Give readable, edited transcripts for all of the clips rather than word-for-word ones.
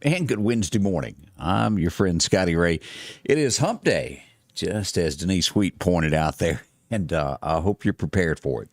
And good Wednesday morning. I'm your friend Scotty Ray. It is Hump Day, just as Denise Wheat pointed out there, and I hope you're prepared for it.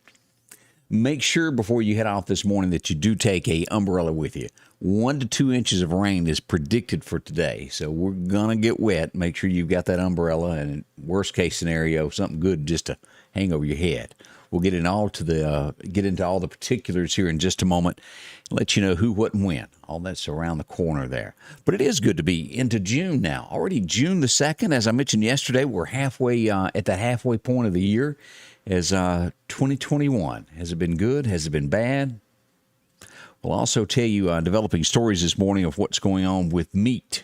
Make sure before you head off this morning that you do take a umbrella with you. 1 to 2 inches of rain is predicted for today, so we're going to get wet. Make sure you've got that umbrella, and worst case scenario, something good just to hang over your head. We'll get into all the particulars here in just a moment. Let you know who, what, and when. All that's around the corner there. But it is good to be into June now. Already June the 2nd. As I mentioned yesterday, we're halfway at that halfway point of the year as 2021. Has it been good? Has it been bad? We'll also tell you developing stories this morning of what's going on with meat.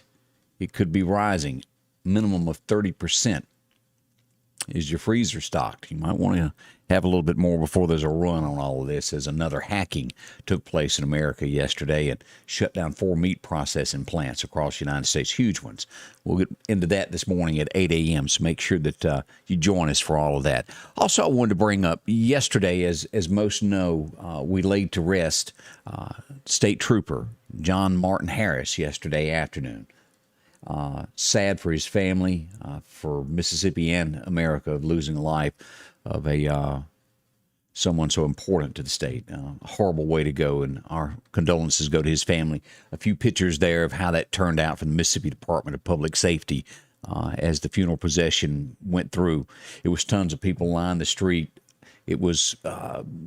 It could be rising, minimum of 30%. Is your freezer stocked? You might want to have a little bit more before there's a run on all of this, as another hacking took place in America yesterday and shut down 4 meat processing plants across the United States, huge ones. We'll get into that this morning at 8 a.m., so make sure that you join us for all of that. Also, I wanted to bring up yesterday, as most know, we laid to rest State Trooper John Martin Harris yesterday afternoon. Sad for his family, for Mississippi and America, of losing the life of someone so important to the state. A horrible way to go, and our condolences go to his family. A few pictures there of how that turned out for the Mississippi Department of Public Safety as the funeral procession went through. It was tons of people lined the street. It was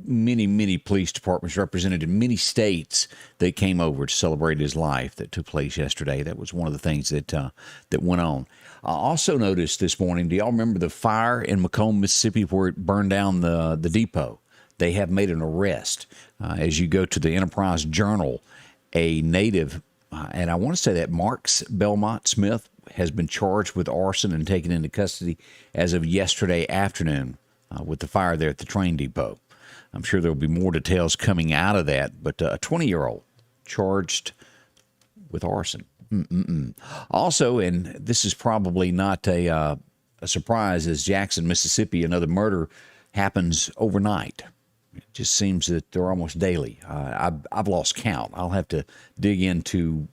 many police departments represented in many states that came over to celebrate his life that took place yesterday. That was one of the things that went on. I also noticed this morning, do y'all remember the fire in Macomb, Mississippi, where it burned down the depot? They have made an arrest. As you go to the Enterprise Journal, a native, and I want to say that Marks Belmont Smith has been charged with arson and taken into custody as of yesterday afternoon. With the fire there at the train depot. I'm sure there will be more details coming out of that, but a 20-year-old charged with arson. Also, and this is probably not a surprise, as Jackson, Mississippi, another murder happens overnight. It just seems that they're almost daily. I've lost count. I'll have to dig into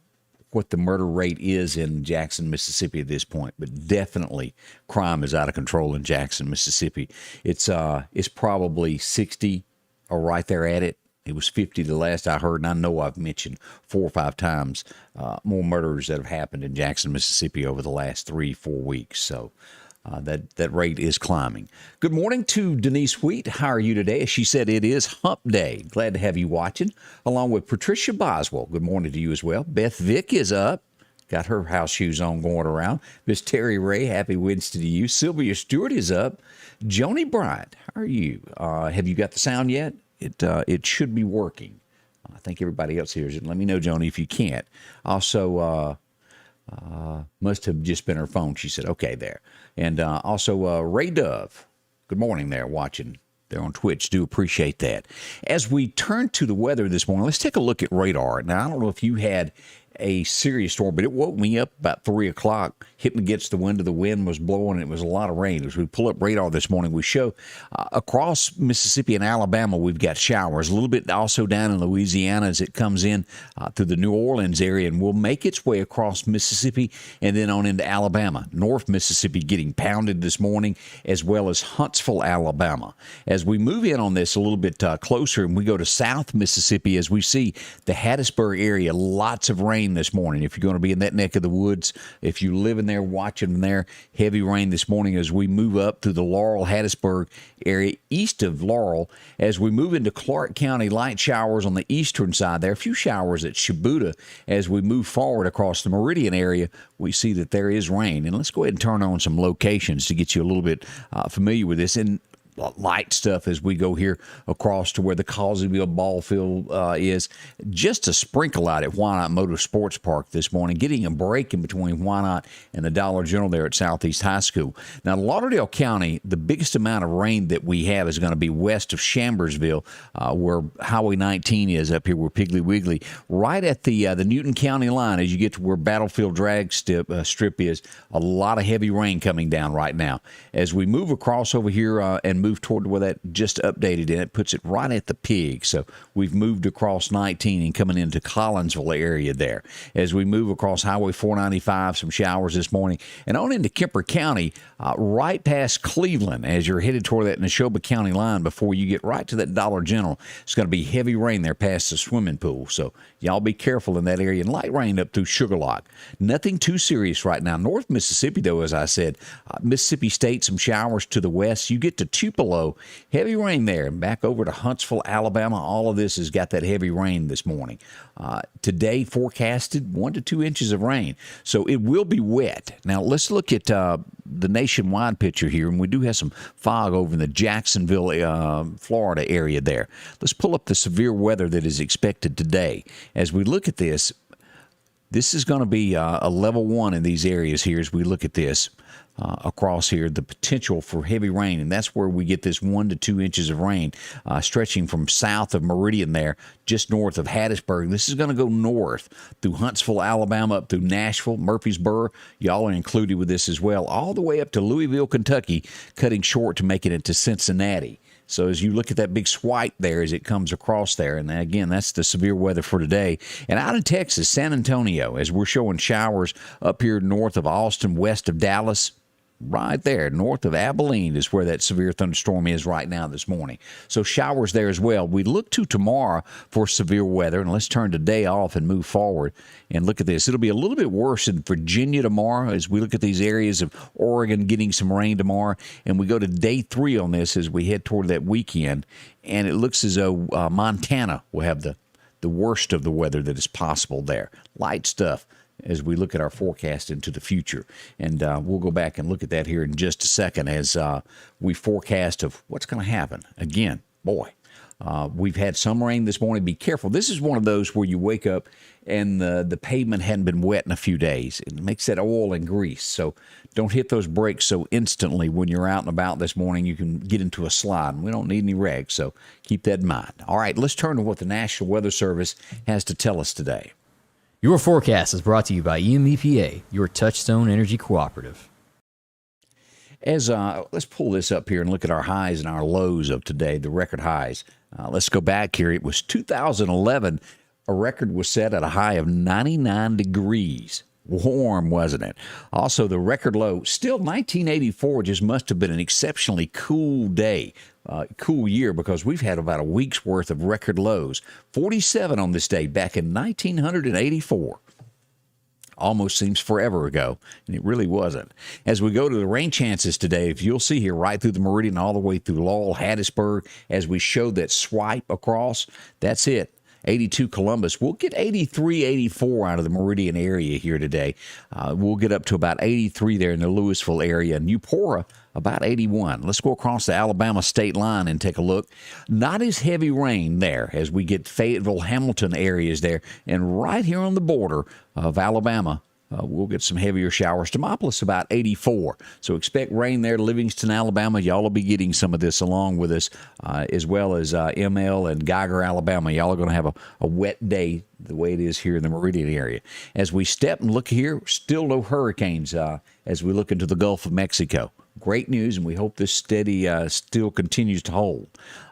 what the murder rate is in Jackson, Mississippi at this point, but definitely crime is out of control in Jackson, Mississippi. It's probably 60 or right there at it. It was 50 the last I heard, and I know I've mentioned 4 or 5 times more murders that have happened in Jackson, Mississippi over the last 3-4 weeks. So that rate is climbing. Good morning to Denise Wheat. How are you today? She said it is Hump Day. Glad to have you watching, along with Patricia Boswell. Good morning to you as well. Beth Vick is up. Got her house shoes on going around. Miss Terry Ray, happy Wednesday to you. Sylvia Stewart is up. Joni Bryant, how are you? Have you got the sound yet? It should be working. I think everybody else hears it. Let me know, Joni, if you can't. Also, must have just been her phone. She said, okay, there. And also Ray Dove, good morning there, watching there on Twitch. Do appreciate that. As we turn to the weather this morning, let's take a look at radar. Now, I don't know if you had a serious storm, but it woke me up about 3 o'clock, hitting against the window. The wind was blowing, and it was a lot of rain. As we pull up radar this morning, we show across Mississippi and Alabama, we've got showers. A little bit also down in Louisiana as it comes in through the New Orleans area, and will make its way across Mississippi and then on into Alabama. North Mississippi getting pounded this morning, as well as Huntsville, Alabama. As we move in on this a little bit closer, and we go to South Mississippi, as we see the Hattiesburg area, lots of rain this morning. If you're going to be in that neck of the woods, if you live in there, watching from there, heavy rain this morning as we move up through the Laurel, Hattiesburg area, east of Laurel. As we move into Clark County, light showers on the eastern side there, a few showers at Shibuda. As we move forward across the Meridian area, we see that there is rain. And let's go ahead and turn on some locations to get you a little bit familiar with this. And light stuff as we go here across to where the Causeyville ball field is. Just a sprinkle out at Why Not Motor Sports Park this morning, getting a break in between Why Not and the Dollar General there at Southeast High School. Now, Lauderdale County, the biggest amount of rain that we have is going to be west of Chambersville, where Highway 19 is up here, where Piggly Wiggly, right at the Newton County line as you get to where Battlefield Drag Strip is. A lot of heavy rain coming down right now. As we move across over here and move toward where that just updated in. It puts it right at the Pig. So we've moved across 19 and coming into Collinsville area there. As we move across Highway 495, some showers this morning. And on into Kemper County, right past Cleveland, as you're headed toward that Neshoba County line before you get right to that Dollar General. It's going to be heavy rain there past the swimming pool. So y'all be careful in that area. And light rain up through Sugar Lock. Nothing too serious right now. North Mississippi, though, as I said, Mississippi State, some showers to the west. You get to Tupelo, heavy rain there. And back over to Huntsville, Alabama. All of this has got that heavy rain this morning. Today forecasted 1 to 2 inches of rain. So it will be wet. Now, let's look at the nationwide picture here. And we do have some fog over in the Jacksonville, Florida area there. Let's pull up the severe weather that is expected today. As we look at this, this is going to be a level 1 in these areas here as we look at this across here, the potential for heavy rain. And that's where we get this 1 to 2 inches of rain stretching from south of Meridian there, just north of Hattiesburg. This is going to go north through Huntsville, Alabama, up through Nashville, Murfreesboro. Y'all are included with this as well, all the way up to Louisville, Kentucky, cutting short to making it to Cincinnati. So as you look at that big swipe there as it comes across there, and again, that's the severe weather for today. And out in Texas, San Antonio, as we're showing showers up here north of Austin, west of Dallas, right there, north of Abilene is where that severe thunderstorm is right now this morning. So showers there as well. We look to tomorrow for severe weather, and let's turn today off and move forward. And look at this. It'll be a little bit worse in Virginia tomorrow as we look at these areas of Oregon getting some rain tomorrow. And we go to day 3 on this as we head toward that weekend. And it looks as though Montana will have the worst of the weather that is possible there. Light stuff as we look at our forecast into the future. And we'll go back and look at that here in just a second as we forecast of what's going to happen. Again, boy, we've had some rain this morning. Be careful. This is one of those where you wake up and the pavement hadn't been wet in a few days. It makes that oil and grease. So don't hit those brakes so instantly when you're out and about this morning. You can get into a slide. And we don't need any wrecks, so keep that in mind. All right, let's turn to what the National Weather Service has to tell us today. Your forecast is brought to you by EMEPA, your Touchstone Energy Cooperative. As let's pull this up here and look at our highs and our lows of today, the record highs. Let's go back here. It was 2011. A record was set at a high of 99 degrees. Warm, wasn't it? Also, the record low, still 1984, just must have been an exceptionally cool day. Cool year because we've had about a week's worth of record lows. 47 on this day back in 1984. Almost seems forever ago, and it really wasn't. As we go to the rain chances today, if you'll see here right through the Meridian all the way through Laurel, Hattiesburg, as we showed that swipe across, that's it. 82 Columbus. We'll get 83, 84 out of the Meridian area here today. We'll get up to about 83 there in the Louisville area. Newport, about 81. Let's go across the Alabama state line and take a look. Not as heavy rain there as we get Fayetteville, Hamilton areas there. And right here on the border of Alabama, we'll get some heavier showers. Demopolis, about 84. So expect rain there. Livingston, Alabama. Y'all will be getting some of this along with us, as well as ML and Geiger, Alabama. Y'all are going to have a wet day the way it is here in the Meridian area. As we step and look here, still no hurricanes as we look into the Gulf of Mexico. Great news, and we hope this steady still continues to hold.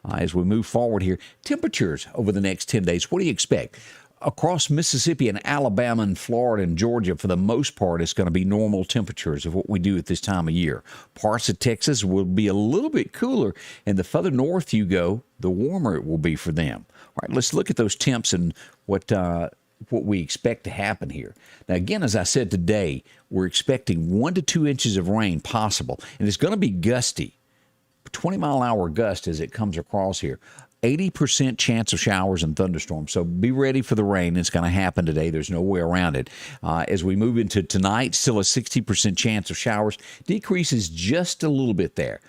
As we move forward here, temperatures over the next 10 days, what do you expect? Across Mississippi and Alabama and Florida and Georgia, for the most part, it's going to be normal temperatures of what we do at this time of year. Parts of Texas will be a little bit cooler, and the further north you go, the warmer it will be for them. All right, let's look at those temps and what we expect to happen here. Now, again, as I said today, we're expecting 1 to 2 inches of rain possible, and it's going to be gusty, 20-mile-an-hour gust as it comes across here. 80% chance of showers and thunderstorms. So be ready for the rain. It's going to happen today. There's no way around it. As we move into tonight, still a 60% chance of showers. Decreases just a little bit there.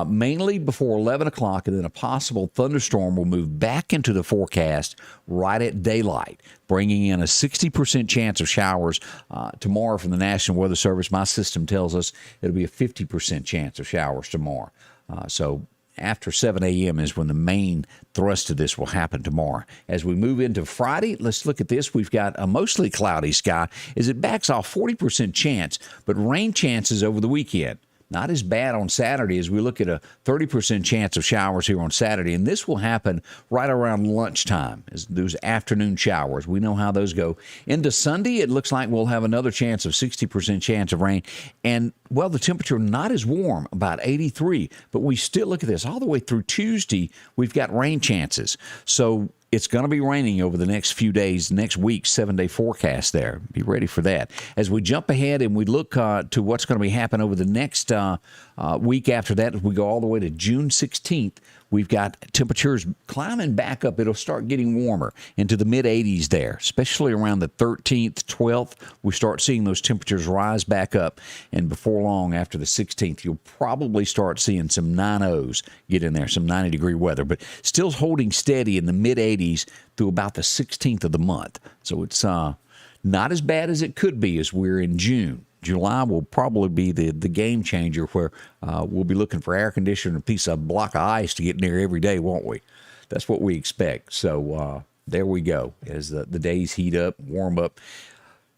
Mainly before 11 o'clock, and then a possible thunderstorm will move back into the forecast right at daylight, bringing in a 60% chance of showers tomorrow from the National Weather Service. My system tells us it'll be a 50% chance of showers tomorrow. So after 7 a.m. is when the main thrust of this will happen tomorrow. As we move into Friday, let's look at this. We've got a mostly cloudy sky as it backs off 40% chance, but rain chances over the weekend. Not as bad on Saturday as we look at a 30% chance of showers here on Saturday. And this will happen right around lunchtime, as those afternoon showers. We know how those go. Into Sunday, it looks like we'll have another chance of 60% chance of rain. And, well, the temperature not as warm, about 83. But we still, look at this, all the way through Tuesday, we've got rain chances. So it's going to be raining over the next few days, next week, 7-day forecast there. Be ready for that. As we jump ahead and we look to what's going to be happening over the next week after that, as we go all the way to June 16th, we've got temperatures climbing back up. It'll start getting warmer into the mid-80s there, especially around the 13th, 12th. We start seeing those temperatures rise back up. And before long, after the 16th, you'll probably start seeing some 90s get in there, some 90-degree weather. But still holding steady in the mid-80s through about the 16th of the month. So it's not as bad as it could be as we're in June. July will probably be the game changer, where we'll be looking for air conditioner and a piece of block of ice to get near every day, won't we? That's what we expect. So there we go as the days heat up, warm up.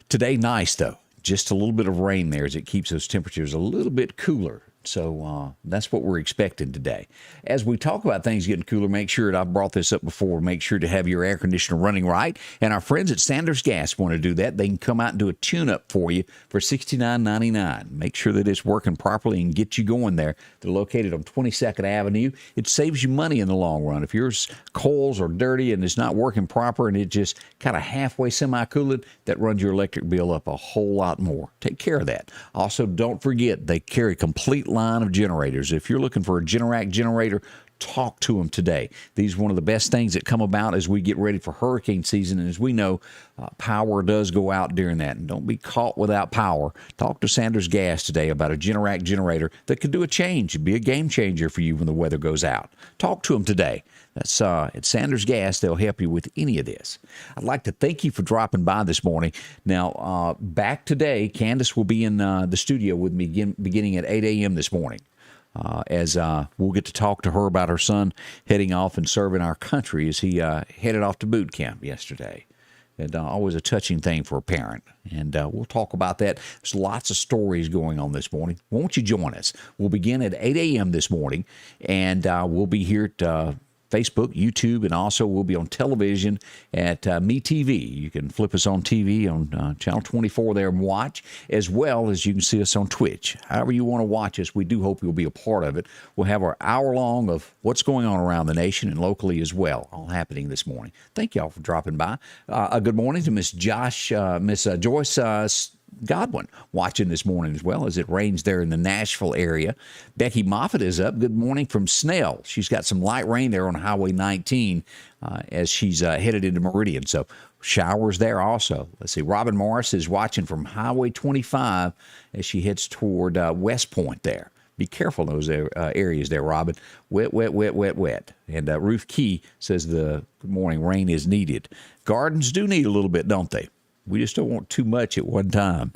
Today, nice, though. Just a little bit of rain there as it keeps those temperatures a little bit cooler. So that's what we're expecting today. As we talk about things getting cooler, make sure, and I've brought this up before, make sure to have your air conditioner running right. And our friends at Sanders Gas want to do that. They can come out and do a tune-up for you for $69.99. Make sure that it's working properly and get you going there. They're located on 22nd Avenue. It saves you money in the long run. If your coils are dirty and it's not working proper and it just kind of halfway semi-cooled, that runs your electric bill up a whole lot more. Take care of that. Also, don't forget, they carry complete line of generators. If you're looking for a Generac generator, talk to them today. These are one of the best things that come about as we get ready for hurricane season. And as we know, power does go out during that. And don't be caught without power. Talk to Sanders Gas today about a Generac generator that could do a change. It'd be a game changer for you when the weather goes out. Talk to them today. That's at Sanders Gas. They'll help you with any of this. I'd like to thank you for dropping by this morning. Now, back today, Candace will be in the studio with me beginning at 8 a.m. this morning. As we'll get to talk to her about her son heading off and serving our country as he headed off to boot camp yesterday. And always a touching thing for a parent. And we'll talk about that. There's lots of stories going on this morning. Won't you join us? We'll begin at 8 a.m. this morning, and we'll be here at Facebook, YouTube, and also we'll be on television at MeTV. You can flip us on TV on Channel 24 there and watch, as well as you can see us on Twitch. However you want to watch us, we do hope you'll be a part of it. We'll have our hour-long of what's going on around the nation and locally as well, all happening this morning. Thank you all for dropping by. Good morning to Miss Joyce Godwin watching this morning as well, as it rains there in the Nashville area. Becky Moffitt is up. Good morning from Snell. She's got some light rain there on Highway 19 as she's headed into Meridian. So showers there also. Let's see. Robin Morris is watching from Highway 25 as she heads toward West Point there. Be careful in those areas there, Robin. Wet, wet, wet, wet, wet. And Ruth Key says the good morning rain is needed. Gardens do need a little bit, don't they? We just don't want too much at one time.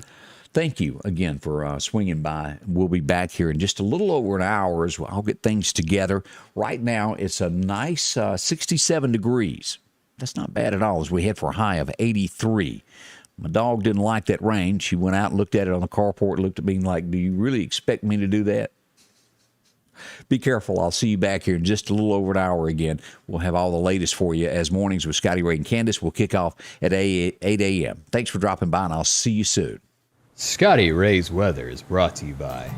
Thank you again for swinging by. We'll be back here in just a little over an hour as I'll get things together. Right now, it's a nice 67 degrees. That's not bad at all as we head for a high of 83. My dog didn't like that rain. She went out and looked at it on the carport, looked at me like, do you really expect me to do that? Be careful. I'll see you back here in just a little over an hour again. We'll have all the latest for you as Mornings with Scotty Ray and Candace will kick off at 8 a.m. Thanks for dropping by, and I'll see you soon. Scotty Ray's weather is brought to you by